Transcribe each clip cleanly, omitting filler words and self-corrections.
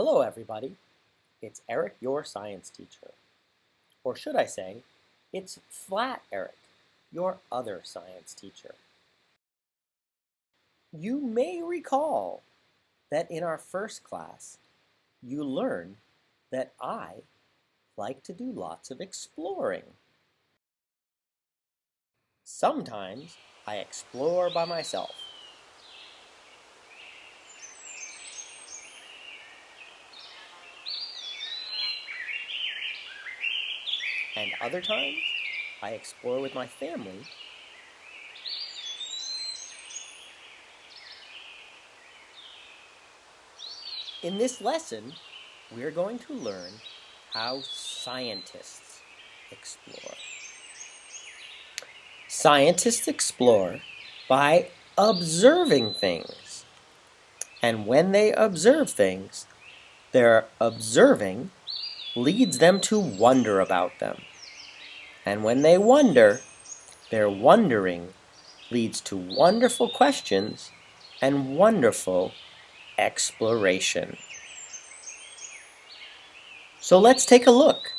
Hello, everybody. It's Eric, your science teacher. Or should I say, it's Flat Eric, your other science teacher. You may recall that in our first class, you learned that I like to do lots of exploring. Sometimes I explore by myself. And other times, I explore with my family. In this lesson, we're going to learn how scientists explore. Scientists explore by observing things. And when they observe things, their observing leads them to wonder about them. And when they wonder, their wondering leads to wonderful questions and wonderful exploration. So let's take a look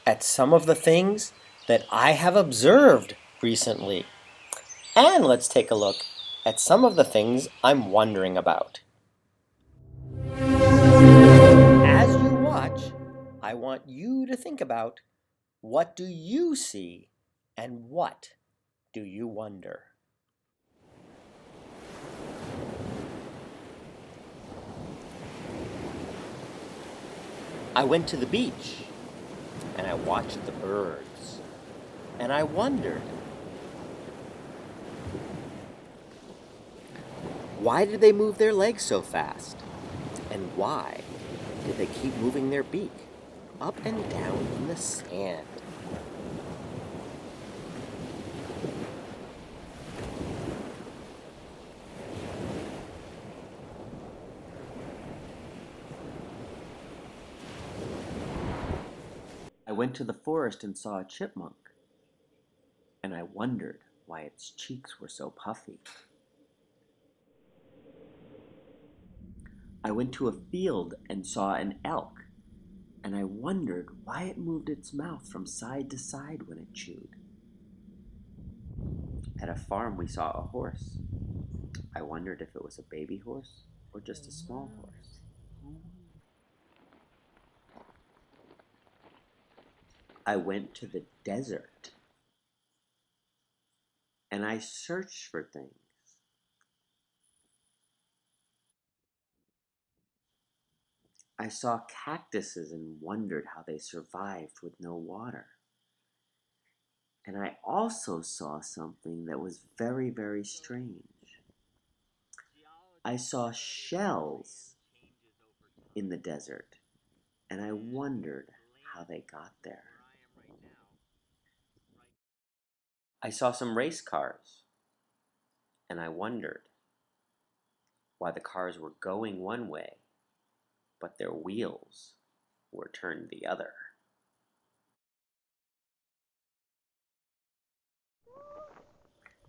at some of the things that I have observed recently. And let's take a look at some of the things I'm wondering about. As you watch, I want you to think about, what do you see and what do you wonder? I went to the beach and I watched the birds and I wondered, why did they move their legs so fast? And why did they keep moving their beak up and down in the sand? I went to the forest and saw a chipmunk, and I wondered why its cheeks were so puffy. I went to a field and saw an elk, and I wondered why it moved its mouth from side to side when it chewed. At a farm, we saw a horse. I wondered if it was a baby horse or just a small horse. I went to the desert, and I searched for things. I saw cactuses and wondered how they survived with no water. And I also saw something that was very, very strange. I saw shells in the desert, and I wondered how they got there. I saw some race cars, and I wondered why the cars were going one way, but their wheels were turned the other.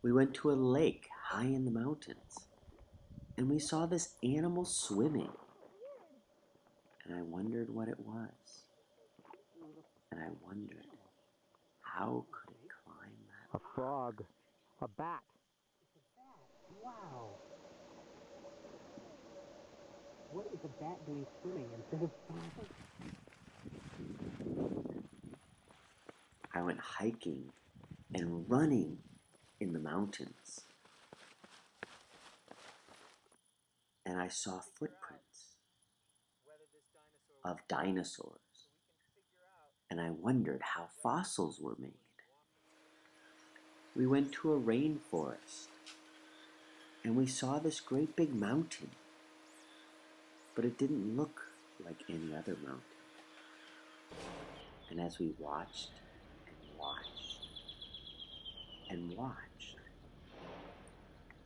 We went to a lake high in the mountains, and we saw this animal swimming, and I wondered what it was. And I wondered, how could it climb that A frog. A bat. Wow. What is a bat doing swimming instead of flying? I went hiking and running in the mountains, and I saw footprints of dinosaurs, and I wondered how fossils were made. We went to a rainforest, and we saw this great big mountain, but it didn't look like any other mountain. And as we watched and watched and watched,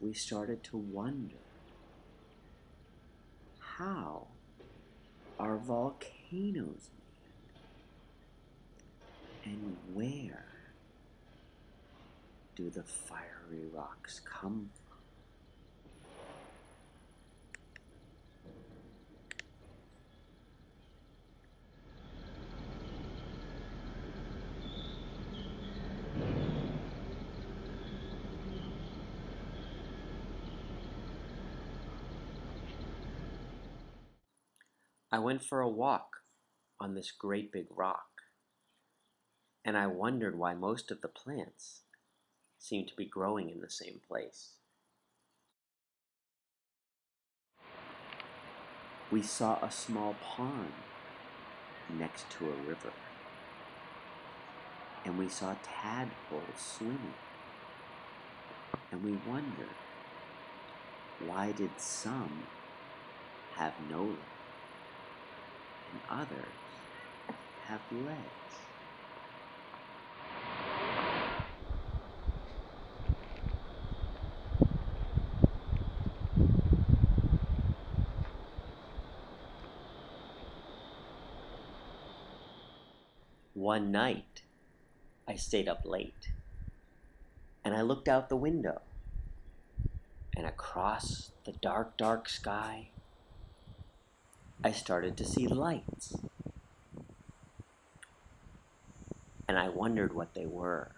we started to wonder, how are volcanoes made? And where do the fiery rocks come from? I went for a walk on this great big rock, and I wondered why most of the plants seemed to be growing in the same place. We saw a small pond next to a river, and we saw tadpoles swimming, and we wondered, why did some have no legs and others have legs? One night, I stayed up late, and I looked out the window, and across the dark, dark sky, I started to see lights, and I wondered what they were.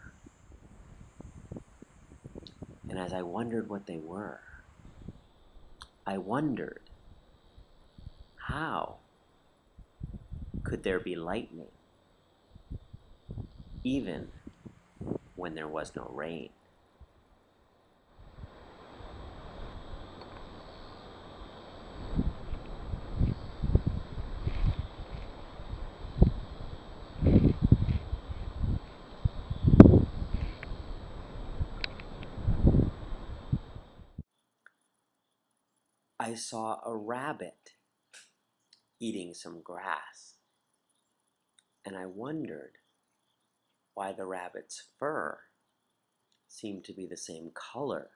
And as I wondered what they were, I wondered, how could there be lightning even when there was no rain? I saw a rabbit eating some grass, and I wondered why the rabbit's fur seemed to be the same color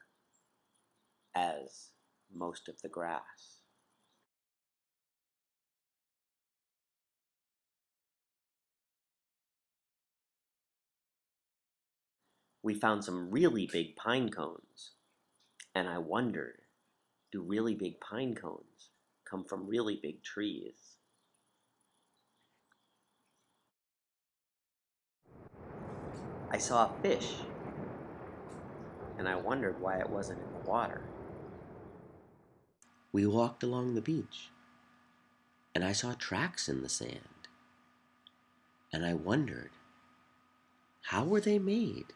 as most of the grass. We found some really big pine cones, and I wondered, do really big pine cones come from really big trees? I saw a fish, and I wondered why it wasn't in the water. We walked along the beach, and I saw tracks in the sand, and I wondered, how were they made?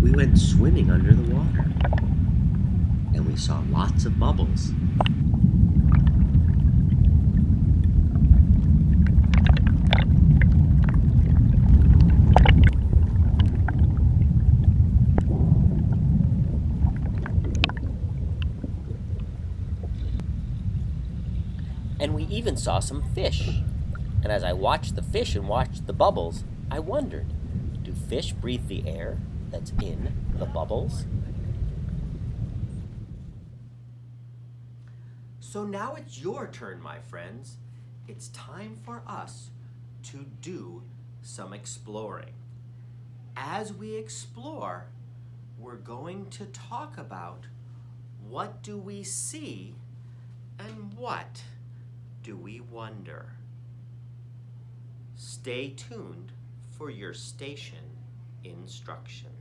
We went swimming under the water, and we saw lots of bubbles. And we even saw some fish. And as I watched the fish and watched the bubbles, I wondered, do fish breathe the air that's in the bubbles? So now it's your turn, my friends. It's time for us to do some exploring. As we explore, we're going to talk about what do we see and what do we wonder. Stay tuned for your station instructions.